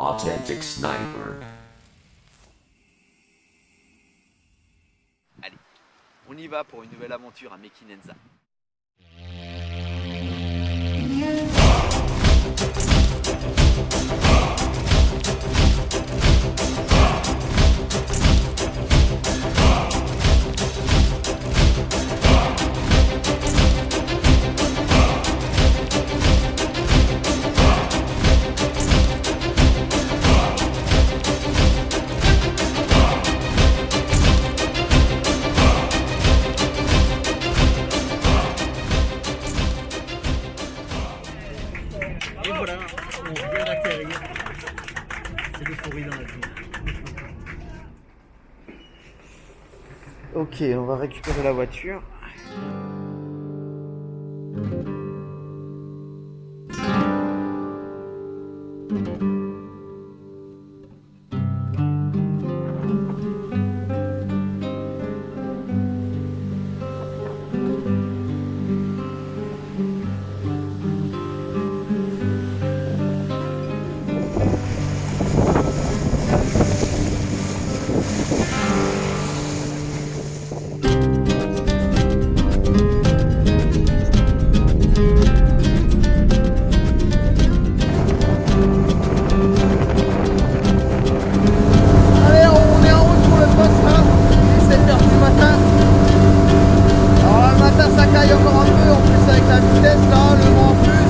Authentic Sniper. Allez, on y va pour une nouvelle aventure à Mequinenza. Et voilà, on vient d'atterrir. C'est l'euphorie dans la vie. Ok, on va récupérer la voiture. Allez, on est en route pour le poste là. Il est 7h du matin. Alors là, le matin ça caille encore un peu, en plus avec la vitesse là, le vent en plus.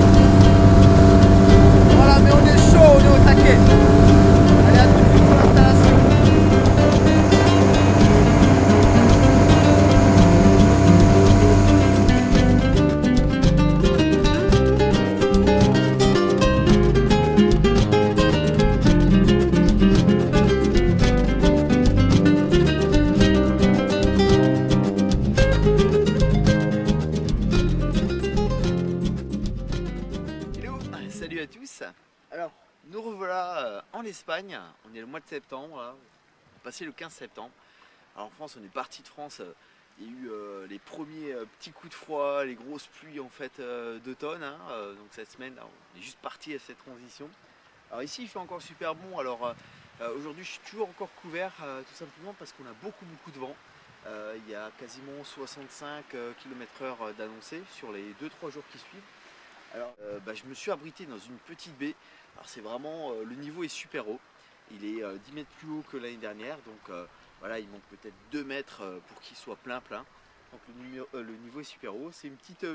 Voilà, mais on est chaud, on est au taquet. Allez, à tout de suite pour l'installation. Hello, salut à tous. Alors, nous revoilà en Espagne. On est le mois de septembre, là. On est passé le 15 septembre. Alors en France, on est parti de France. Il y a eu les premiers petits coups de froid, les grosses pluies en fait d'automne. Hein. Donc cette semaine, là, on est juste parti à cette transition. Alors ici, il fait encore super bon. Alors aujourd'hui, je suis toujours encore couvert, tout simplement parce qu'on a beaucoup de vent. Il y a quasiment 65 km/h d'annoncé sur les 2-3 jours qui suivent. Alors je me suis abrité dans une petite baie. Alors c'est vraiment, le niveau est super haut. Il est 10 mètres plus haut que l'année dernière. Donc voilà, il manque peut-être 2 mètres pour qu'il soit plein. Donc le niveau est super haut. C'est une petite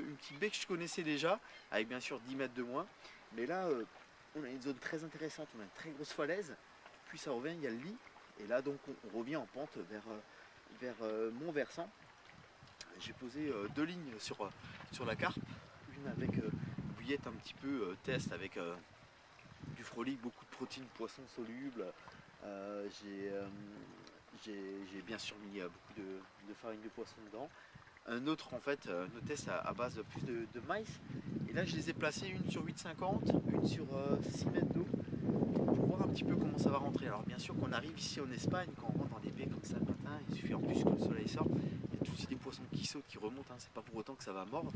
baie que je connaissais déjà, avec bien sûr 10 mètres de moins. Mais là, on a une zone très intéressante. On a une très grosse falaise. Puis ça revient, il y a le lit. Et là donc on revient en pente vers mon versant. J'ai posé 2 lignes sur la carte. Une avec bouillette un petit peu test avec du frolic, beaucoup de protéines, poissons solubles. J'ai bien sûr mis beaucoup de farine de poisson dedans. Un autre en fait, nos tests à base de plus de maïs. Et là je les ai placés une sur 8,50, une sur 6 mètres d'eau pour voir un petit peu comment ça va rentrer. Alors bien sûr qu'on arrive ici en Espagne, quand on rentre dans des baies comme ça le matin, il suffit en plus que le soleil sorte, il y a tous des poissons qui sautent, qui remontent, hein. C'est pas pour autant que ça va mordre,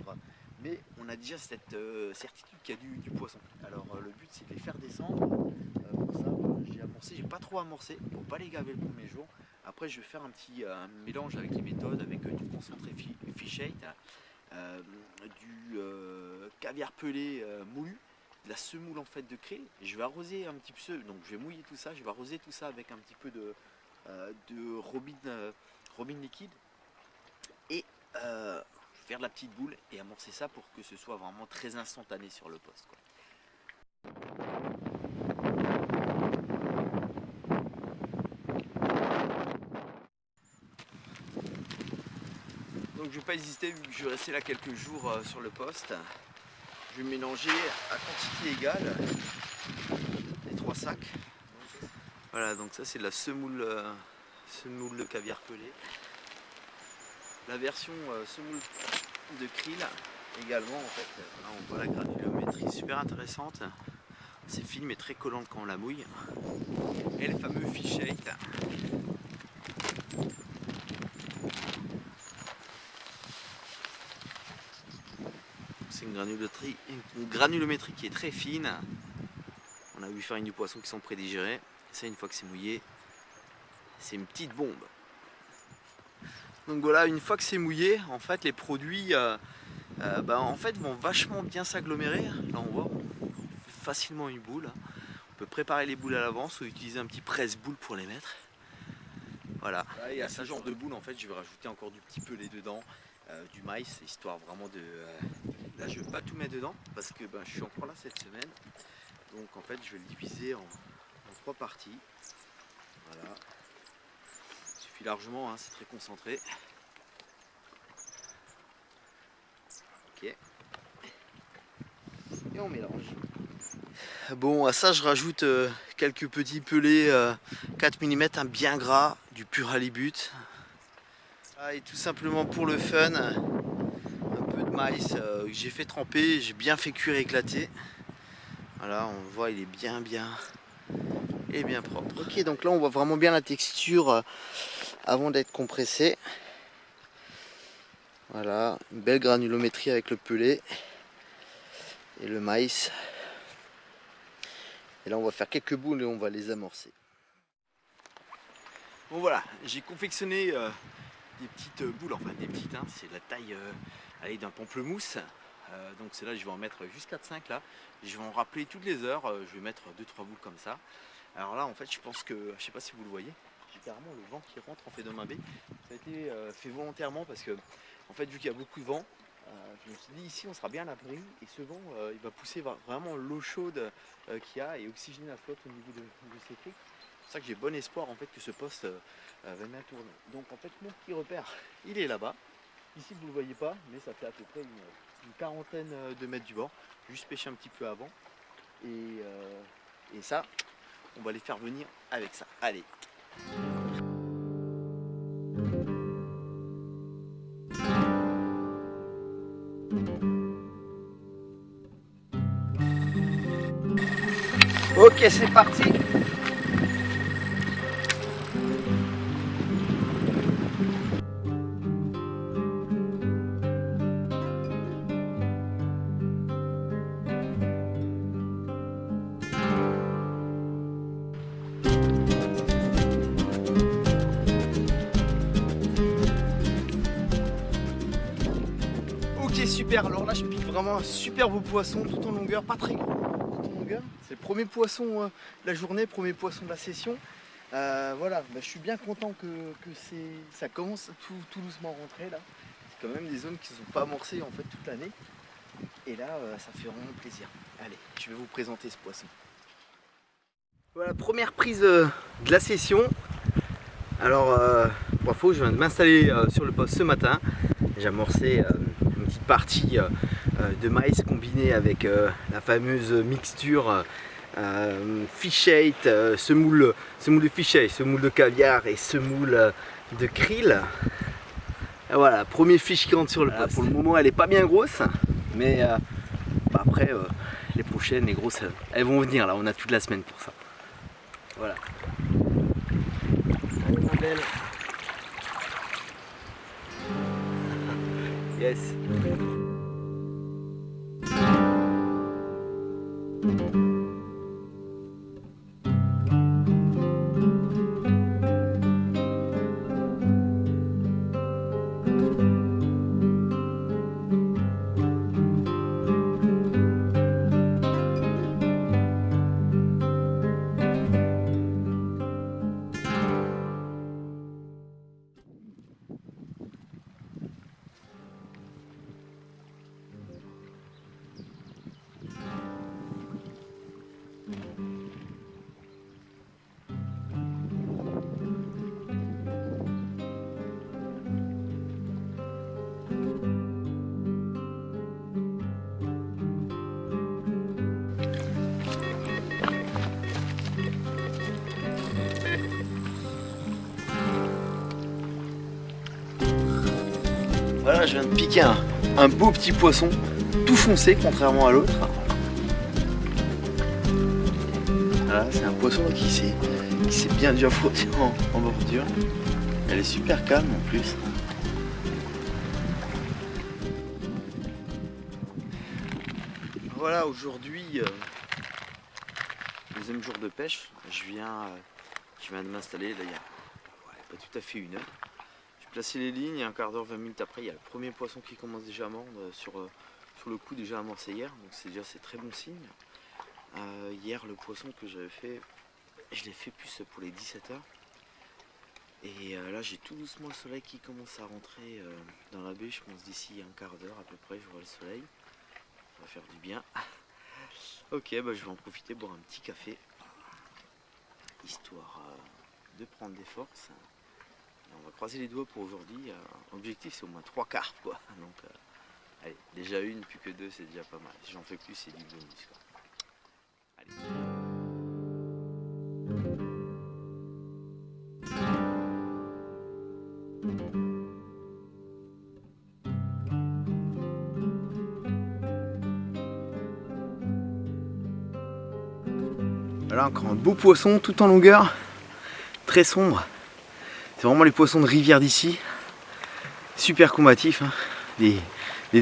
mais on a déjà cette certitude qu'il y a du poisson. Alors le but c'est de les faire descendre. Pour ça j'ai amorcé, j'ai pas trop amorcé pour pas les gaver le premier jour. Après je vais faire un petit mélange avec les méthodes, avec du concentré fish ait, du caviar pelé moulu, de la semoule en fait de krill. Et je vais arroser un petit peu, donc je vais mouiller tout ça, je vais arroser tout ça avec un petit peu de robine liquide et faire de la petite boule et amorcer ça pour que ce soit vraiment très instantané sur le poste, quoi. Donc je vais pas hésiter, vu que je vais rester là quelques jours sur le poste. Je vais mélanger à quantité égale les 3 sacs. Voilà, donc ça c'est de la semoule de caviar pelé. La version semoule de krill également en fait. Là on voit la granulométrie super intéressante. C'est fine mais très collante quand on la mouille. Et le fameux fish ait. C'est une granulométrie qui est très fine. On a 8 farines du poisson qui sont prédigérées. Et ça, une fois que c'est mouillé, c'est une petite bombe. Donc voilà, une fois que c'est mouillé, en fait les produits en fait, vont vachement bien s'agglomérer. Là on voit, on fait facilement une boule. On peut préparer les boules à l'avance ou utiliser un petit presse-boule pour les mettre. Voilà, et à ce genre de boule en fait je vais rajouter encore du petit pelé dedans, du maïs, histoire vraiment de... Là je ne vais pas tout mettre dedans parce que je suis encore là cette semaine. Donc en fait je vais le diviser en 3 parties. Voilà. Il suffit largement, hein, c'est très concentré. Ok. Et on mélange. Bon, à ça je rajoute quelques petits pelés 4 mm bien gras, du pur halibut. Et tout simplement pour le fun, un peu de maïs que j'ai fait tremper, j'ai bien fait cuire et éclater. Voilà, on voit il est bien propre. Ok, donc là on voit vraiment bien la texture avant d'être compressé. Voilà, une belle granulométrie avec le pelé et le maïs. Et là on va faire quelques boules et on va les amorcer. Bon voilà, j'ai confectionné des petites boules, enfin des petites, hein, c'est la taille d'un pamplemousse. Donc c'est là je vais en mettre jusqu'à 4-5 là. Je vais en rappeler toutes les heures, je vais mettre 2-3 boules comme ça. Alors là en fait je pense que, je sais pas si vous le voyez, j'ai carrément le vent qui rentre en fait dans ma baie. Ça a été fait volontairement parce que en fait vu qu'il y a beaucoup de vent, je me suis dit ici on sera bien à l'abri et ce vent il va pousser vraiment l'eau chaude qu'il y a et oxygéner la flotte au niveau de ces trucs. C'est pour ça que j'ai bon espoir en fait que ce poste va bien tourner. Donc en fait mon petit repère il est là-bas. Ici vous ne le voyez pas mais ça fait à peu près une quarantaine de mètres du bord. Juste pêcher un petit peu avant et ça on va les faire venir avec ça. Allez. Ok, c'est parti. Ok, super. Alors là je pique vraiment un super beau poisson tout en longueur, pas très grand. C'est le premier poisson de la journée, premier poisson de la session. Voilà, je suis bien content que ça commence tout doucement à rentrer là. C'est quand même des zones qui ne sont pas amorcées en fait toute l'année. Et là, ça fait vraiment plaisir. Allez, je vais vous présenter ce poisson. Voilà, première prise de la session. Alors, pour info, je viens de m'installer sur le poste ce matin. J'ai amorcé une petite partie de maïs combiné avec la fameuse mixture fish ait, semoule de fish ait, semoule de caviar et semoule de krill. Et voilà, premier fiche qui rentre sur le poste. Pour le moment elle est pas bien grosse, mais après les prochaines, les grosses, elles vont venir là, on a toute la semaine pour ça. Voilà. Allez, ma belle. Yes. Voilà, je viens de piquer un beau petit poisson, tout foncé contrairement à l'autre. Voilà, c'est un poisson qui s'est bien déjà frotté en bordure. Elle est super calme en plus. Voilà, aujourd'hui deuxième jour de pêche. Je viens de m'installer, là il y a pas tout à fait une heure. J'ai placé les lignes et un quart d'heure, 20 minutes après, il y a le premier poisson qui commence déjà à mordre sur le coup déjà amorcé hier, donc c'est très bon signe. Hier le poisson que j'avais fait, je l'ai fait plus pour les 17h. Et là j'ai tout doucement le soleil qui commence à rentrer dans la baie. Je pense d'ici un quart d'heure à peu près je vois le soleil. Ça va faire du bien. Ok, bah, je vais en profiter boire un petit café. Histoire de prendre des forces. Et on va croiser les doigts pour aujourd'hui. Objectif c'est au moins 3 carpes quoi. Donc allez, déjà une, plus que 2 c'est déjà pas mal. Si j'en fais plus c'est du bonus quoi. Allez. Voilà encore un beau poisson tout en longueur, très sombre. C'est vraiment les poissons de rivière d'ici, super combatifs. Hein. Les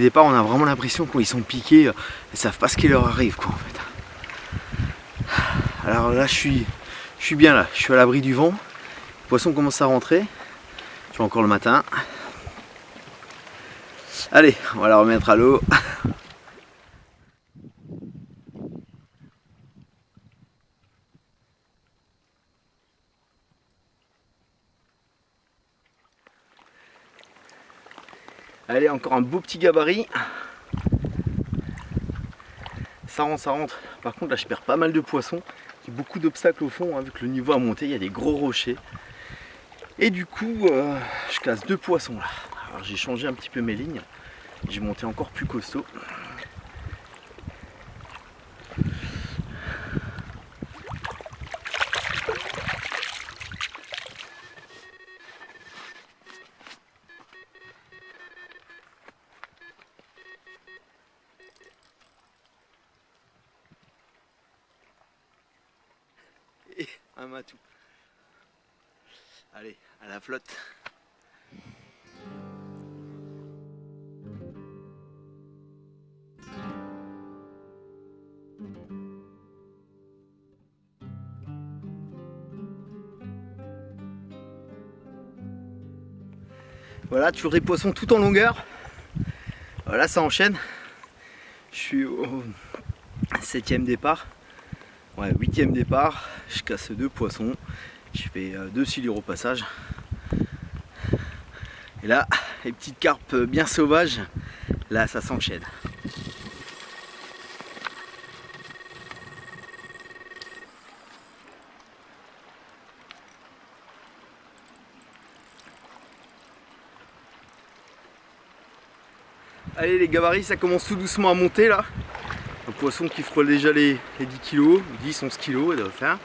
départs, on a vraiment l'impression qu'ils sont piqués, ils savent pas ce qui leur arrive quoi en fait. Alors là je suis bien là, je suis à l'abri du vent. Les poissons commencent à rentrer, je suis encore le matin. Allez, on va la remettre à l'eau. Allez, encore un beau petit gabarit. Ça rentre. Par contre là je perds pas mal de poissons. Il y a beaucoup d'obstacles au fond, hein, vu que le niveau a monté, il y a des gros rochers. Et du coup je casse 2 poissons là. Alors j'ai changé un petit peu mes lignes. J'ai monté encore plus costaud. Et un matou. Allez, à la flotte. Voilà, toujours des poissons tout en longueur. Voilà, ça enchaîne. Je suis au 7e départ. Ouais, 8e départ. Je casse 2 poissons. Je fais 2 silures au passage. Et là, les petites carpes bien sauvages. Là, ça s'enchaîne. Allez les gabarits, ça commence tout doucement à monter là. Un poisson qui frôle déjà les 10 kg, 10, 11 kg, il doit faire.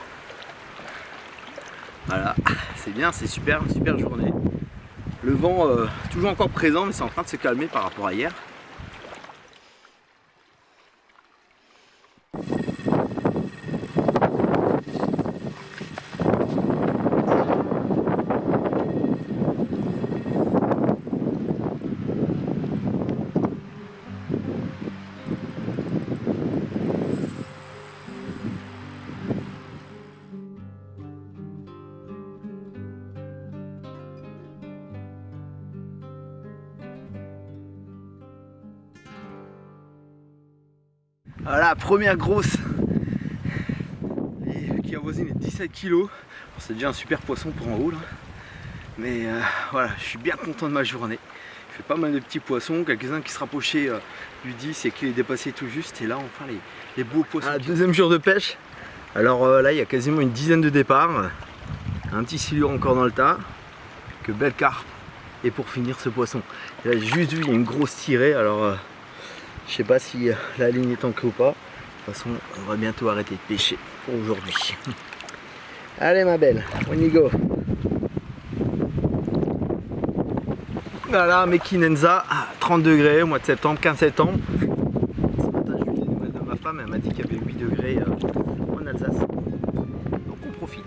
Voilà, c'est bien, c'est super, une super journée. Le vent toujours encore présent, mais c'est en train de se calmer par rapport à hier. Voilà, première grosse qui avoisine les 17 kg. C'est déjà un super poisson pour en haut là. Mais voilà, je suis bien content de ma journée. Je fais pas mal de petits poissons, quelques-uns qui se rapprochaient du 10 et qui les dépassaient tout juste. Et là enfin les beaux poissons. Ah, deuxième jour de pêche. Alors là il y a quasiment une dizaine de départs. Un petit silure encore dans le tas. Que belle carpe. Et pour finir ce poisson. Et là juste vu il y a une grosse tirée. Alors je sais pas si la ligne est ancrée ou pas. De toute façon, on va bientôt arrêter de pêcher pour aujourd'hui. Allez ma belle, on y go. Voilà, Mekinenza, 30 degrés au mois de septembre, 15 septembre. Ce matin, j'ai eu des nouvelles de ma femme, elle m'a dit qu'il y avait 8 degrés en Alsace. Donc on profite.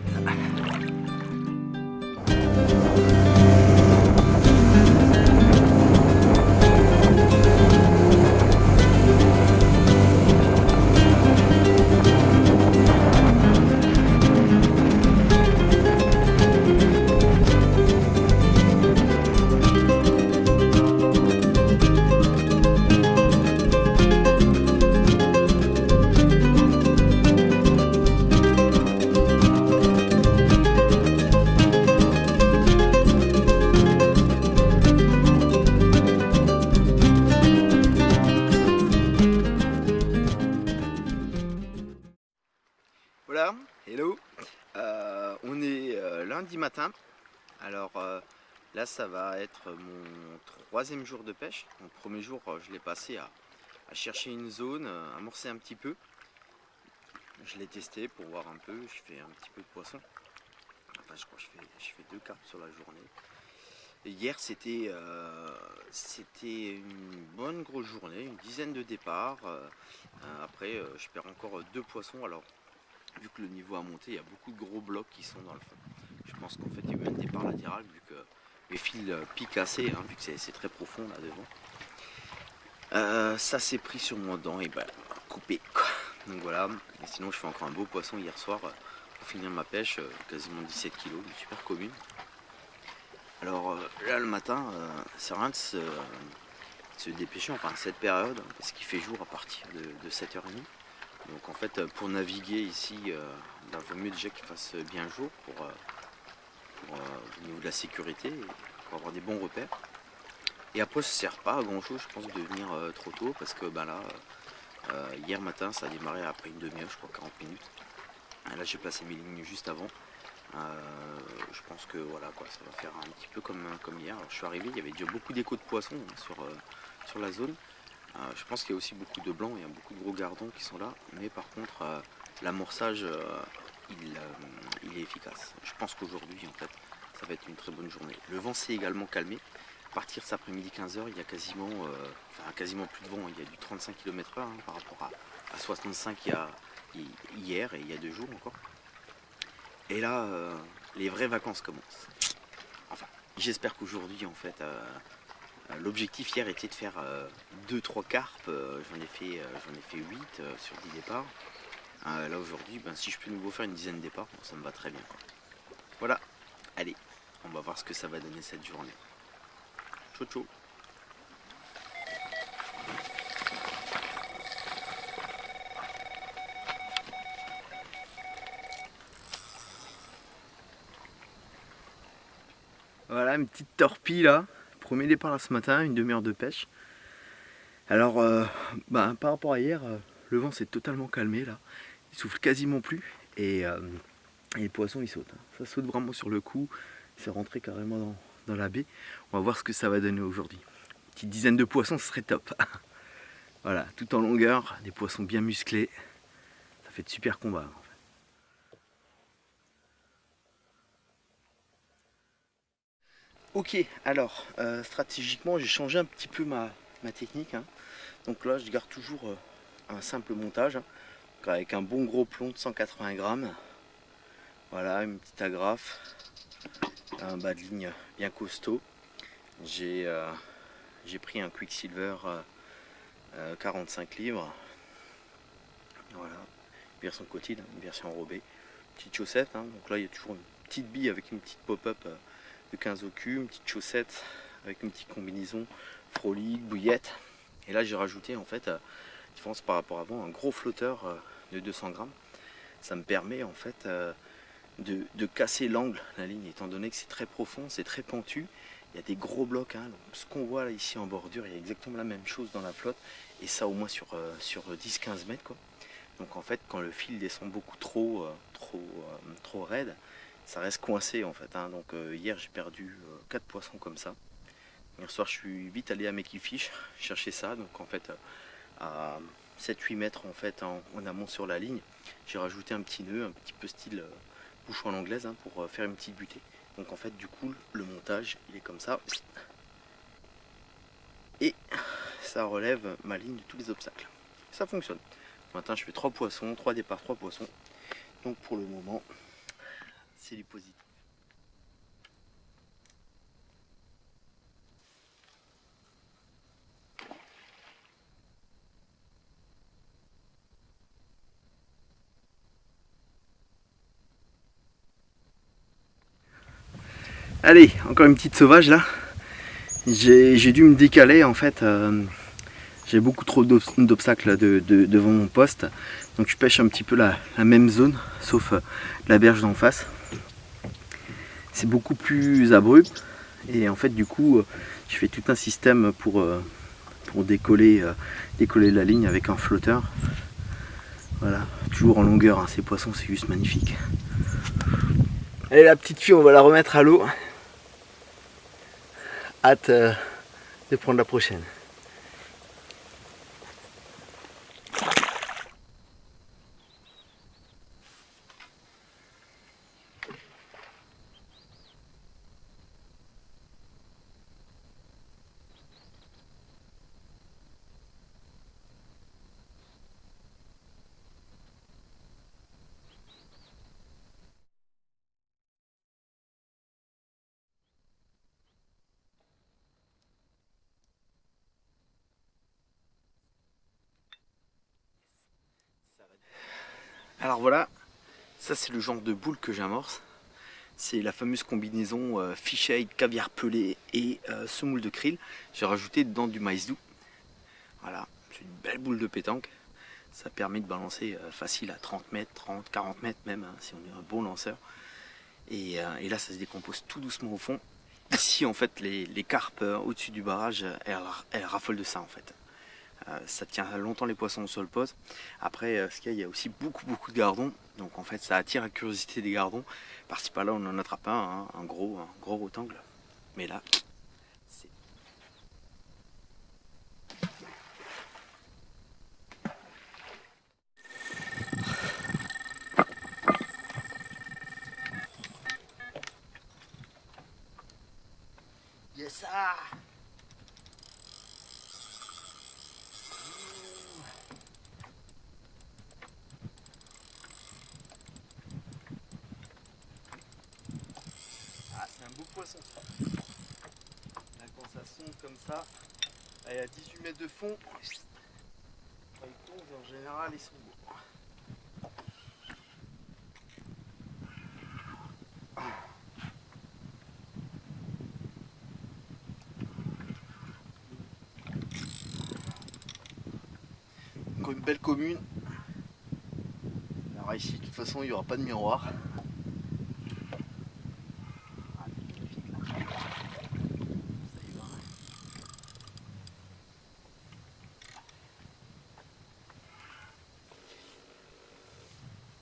Voilà, hello. On est lundi matin. Alors là, ça va être mon troisième jour de pêche. Mon premier jour, je l'ai passé à chercher une zone, à amorcer un petit peu. Je l'ai testé pour voir un peu. Je fais un petit peu de poisson. Enfin, je crois que je fais 2 carpes sur la journée. Et hier, c'était une bonne grosse journée, une dizaine de départs. Après, je perds encore 2 poissons. Alors, vu que le niveau a monté, il y a beaucoup de gros blocs qui sont dans le fond. Je pense qu'en fait il y a eu un départ latéral vu que les fils piquent assez, hein, vu que c'est très profond là devant. Ça s'est pris sur mon dent et coupé quoi. Donc voilà, et sinon je fais encore un beau poisson hier soir pour finir ma pêche, quasiment 17 kg, une super commune. Alors là le matin, c'est rien de se dépêcher, enfin cette période, parce qu'il fait jour à partir de 7h30. Donc en fait pour naviguer ici, il vaut mieux déjà qu'il fasse bien jour pour au niveau de la sécurité, pour avoir des bons repères. Et après ça ne sert pas à grand chose je pense de venir trop tôt parce que là hier matin ça a démarré après une demi-heure, je crois 40 minutes. Et là j'ai placé mes lignes juste avant. Je pense que voilà quoi, ça va faire un petit peu comme hier. Alors je suis arrivé, il y avait déjà beaucoup d'échos de poissons sur la zone. Je pense qu'il y a aussi beaucoup de blancs, il y a beaucoup de gros gardons qui sont là, mais par contre l'amorçage il est efficace. Je pense qu'aujourd'hui en fait ça va être une très bonne journée. Le vent s'est également calmé. À partir de cet après-midi 15h, il y a quasiment plus de vent, il y a du 35 km/h par rapport à 65 hier et il y a 2 jours encore. Et là les vraies vacances commencent. Enfin, j'espère qu'aujourd'hui en fait l'objectif hier était de faire 2-3 carpes, j'en ai fait 8 sur 10 départs. Là aujourd'hui, si je peux nouveau faire une dizaine de départs, ça me va très bien. Voilà, allez, on va voir ce que ça va donner cette journée. Ciao ciao. Voilà une petite torpille là. Premier départ là ce matin, une demi-heure de pêche. Alors par rapport à hier, le vent s'est totalement calmé là. Il souffle quasiment plus et les poissons ils sautent. Ça saute vraiment sur le coup. C'est rentré carrément dans la baie. On va voir ce que ça va donner aujourd'hui. Une petite dizaine de poissons, ce serait top. Voilà, tout en longueur, des poissons bien musclés. Ça fait de super combats. En fait. Ok, alors stratégiquement j'ai changé un petit peu ma technique. Donc là je garde toujours un simple montage avec un bon gros plomb de 180 grammes. Voilà, une petite agrafe, un bas de ligne bien costaud. J'ai pris un Quicksilver 45 livres. Voilà, version cotide, une version enrobée. Petite chaussette, donc là il y a toujours une petite bille avec une petite pop-up de 15 au cul, une petite chaussette avec une petite combinaison frolique, bouillette. Et là j'ai rajouté en fait, différence par rapport à avant, un gros flotteur de 200 grammes. Ça me permet en fait de casser l'angle, la ligne, étant donné que c'est très profond, c'est très pentu. Il y a des gros blocs, donc ce qu'on voit là ici en bordure, il y a exactement la même chose dans la flotte. Et ça au moins sur 10-15 mètres quoi. Donc en fait quand le fil descend beaucoup trop raide, ça reste coincé en fait. Donc hier j'ai perdu 4 poissons comme ça. Hier soir je suis vite allé à Mekifish chercher ça. Donc en fait à 7-8 mètres en fait en amont sur la ligne, j'ai rajouté un petit nœud, un petit peu style bouchon à l'anglaise pour faire une petite butée. Donc en fait du coup le montage il est comme ça. Et ça relève ma ligne de tous les obstacles. Ça fonctionne. Ce matin je fais 3 poissons, 3 départs, 3 poissons. Donc pour le moment c'est du positif. Allez, encore une petite sauvage là. J'ai dû me décaler en fait. J'ai beaucoup trop d'obstacles devant mon poste. Donc je pêche un petit peu la même zone, sauf la berge d'en face. C'est beaucoup plus abrupt. Et en fait du coup, je fais tout un système pour décoller la ligne avec un flotteur. Voilà, toujours en longueur, hein, ces poissons c'est juste magnifique. Allez la petite fille, on va la remettre à l'eau. Hâte de prendre la prochaine. Alors voilà, ça c'est le genre de boule que j'amorce. C'est la fameuse combinaison fish eye, caviar pelé et semoule de krill. J'ai rajouté dedans du maïs doux. Voilà, c'est une belle boule de pétanque. Ça permet de balancer facile à 30 mètres, 30, 40 mètres même, hein, si on est un bon lanceur. Et là, ça se décompose tout doucement au fond. Ici, en fait, les carpes au-dessus du barrage, elles raffolent de ça, en fait. Ça tient longtemps les poissons au sol pose. Après, ce qu'il y a, il y a aussi beaucoup de gardons. Donc, en fait, ça attire la curiosité des gardons. Par-ci par-là, on en attrape un gros rectangle. Mais là, c'est... Yes, ça. C'est un beau poisson ça. Là, quand ça sonde comme ça, là, il y a 18 mètres de fond. Quand ils tombent, en général, ils sont beaux. Encore une belle commune. Alors ici, de toute façon, il n'y aura pas de miroir.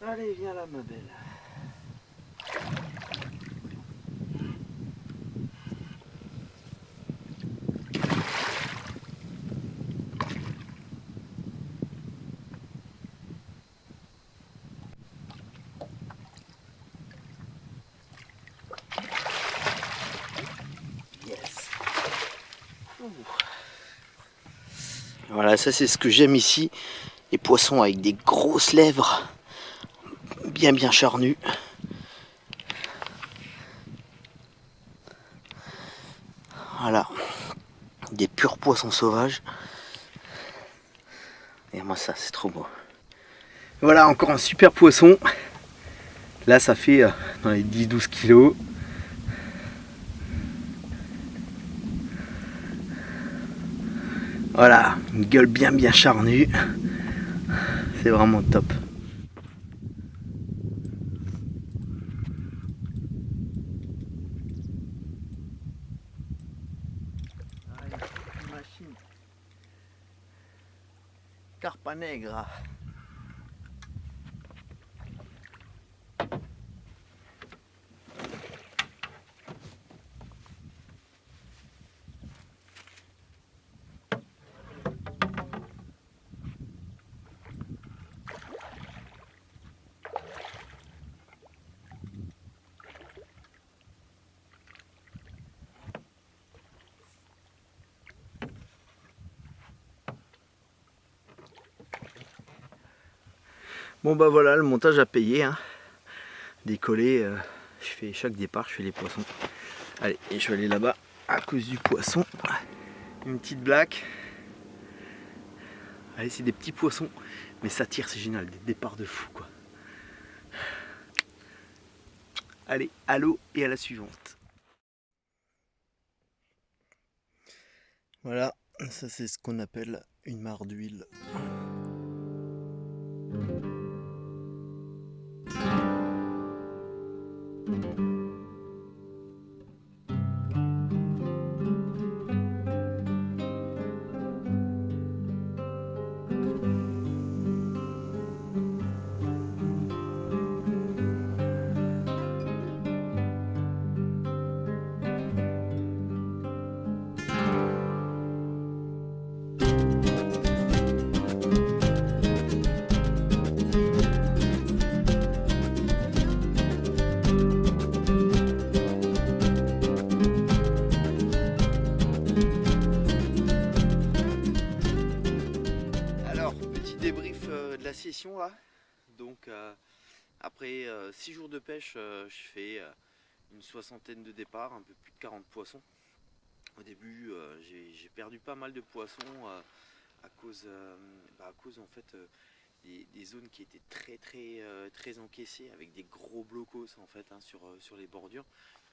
Allez, viens là, ma belle. Yes. Ouh. Voilà, ça c'est ce que j'aime ici. Les poissons avec des grosses lèvres, bien charnues. Voilà, des purs poissons sauvages. Et moi ça c'est trop beau. Voilà encore un super poisson. Là ça fait dans les 10-12 kilos. Voilà, une gueule bien charnue. C'est vraiment top. Machine. Carpa negra. Bon bah voilà, le montage a payé, hein. Décoller, je fais chaque départ, je fais les poissons. Allez, et je vais aller là-bas à cause du poisson. Une petite blague. Allez, c'est des petits poissons, mais ça tire, c'est génial, des départs de fou quoi. Allez, à l'eau et à la suivante. Voilà, ça c'est ce qu'on appelle une mare d'huile. Donc après 6 jours de pêche, je fais une soixantaine de départs, un peu plus de 40 poissons. Au début, j'ai perdu pas mal de poissons à cause en fait des zones qui étaient très encaissées avec des gros blocos en fait sur les bordures.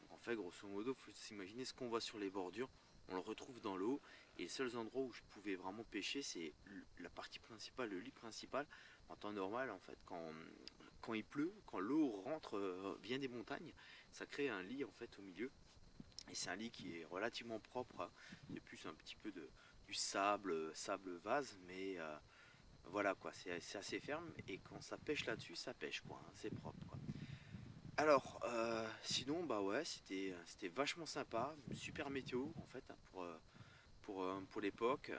Donc en fait, grosso modo, il faut s'imaginer ce qu'on voit sur les bordures, on le retrouve dans l'eau. Et les seuls endroits où je pouvais vraiment pêcher, c'est la partie principale, le lit principal. En temps normal, en fait, quand il pleut, quand l'eau rentre, vient des montagnes, ça crée un lit en fait au milieu. Et c'est un lit qui est relativement propre. Il y a plus un petit peu du sable vase, mais voilà quoi, c'est assez ferme. Et quand ça pêche là-dessus, ça pêche quoi, hein, c'est propre quoi. Alors, sinon, bah ouais, c'était vachement sympa, super météo en fait pour l'époque.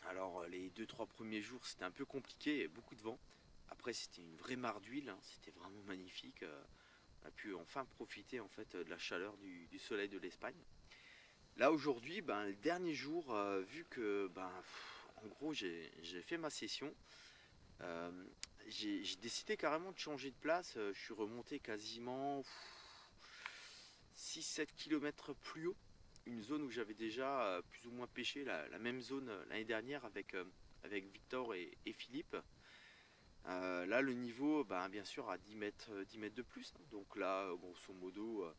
Alors les 2-3 premiers jours c'était un peu compliqué, il y avait beaucoup de vent. Après c'était une vraie mare d'huile, hein, c'était vraiment magnifique. On a pu enfin profiter en fait de la chaleur du soleil de l'Espagne. Là aujourd'hui, le dernier jour, vu que en gros j'ai fait ma session, euh, j'ai décidé carrément de changer de place. Je suis remonté quasiment 6-7 km plus haut, une zone où j'avais déjà plus ou moins pêché, la même zone l'année dernière avec Victor et Philippe. Là le niveau bien sûr à 10 mètres de plus, hein. Donc là grosso modo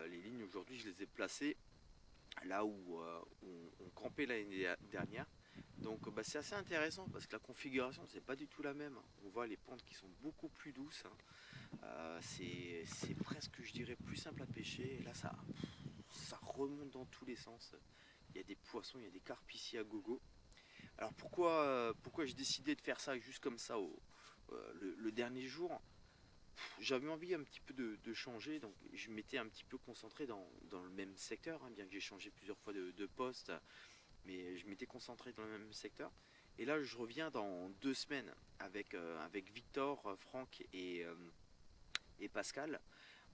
les lignes aujourd'hui je les ai placées là où on campait l'année dernière. Donc c'est assez intéressant parce que la configuration c'est pas du tout la même. On voit les pentes qui sont beaucoup plus douces, hein. C'est presque, je dirais, plus simple à pêcher. Et là ça remonte dans tous les sens. Il y a des poissons, il y a des carpes ici à gogo. Alors pourquoi j'ai décidé de faire ça juste comme ça le dernier jour? J'avais envie un petit peu de changer, donc je m'étais un petit peu concentré dans le même secteur, hein, bien que j'ai changé plusieurs fois de poste, mais je m'étais concentré dans le même secteur. Et là je reviens dans 2 semaines avec Victor, Franck et Pascal.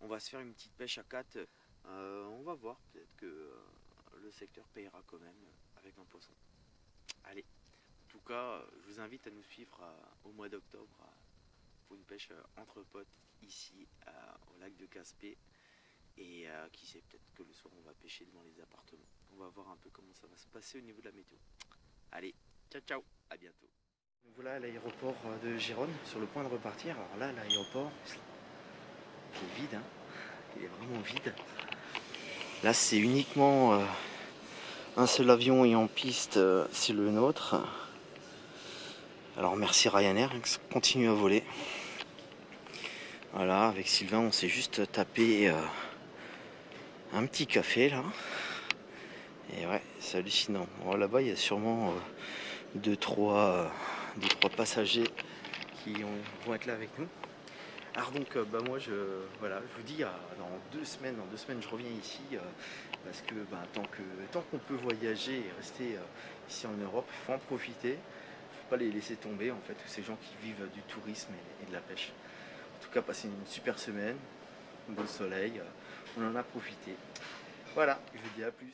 On va se faire une petite pêche à 4. On va voir, peut-être que le secteur payera quand même avec un poisson. Allez, en tout cas, je vous invite à nous suivre au mois d'octobre pour une pêche entre potes ici au lac de Caspé. Et qui sait, peut-être que le soir on va pêcher devant les appartements. On va voir un peu comment ça va se passer au niveau de la météo. Allez, ciao ciao, à bientôt. Voilà l'aéroport de Gérone, sur le point de repartir. Alors là, l'aéroport, il est vide, hein. Il est vraiment vide. Là, c'est uniquement un seul avion et en piste, c'est le nôtre. Alors merci Ryanair, hein, qui continue à voler. Voilà, avec Sylvain, on s'est juste tapé un petit café là. Et ouais, c'est hallucinant. Bon, là-bas, il y a sûrement 2-3 passagers qui vont être là avec nous. Alors donc moi je vous dis dans 2 semaines, je reviens ici parce que tant qu'on peut voyager et rester ici en Europe, il faut en profiter, il ne faut pas les laisser tomber en fait, tous ces gens qui vivent du tourisme et de la pêche. En tout cas, passez une super semaine, beau soleil, on en a profité. Voilà, je vous dis à plus.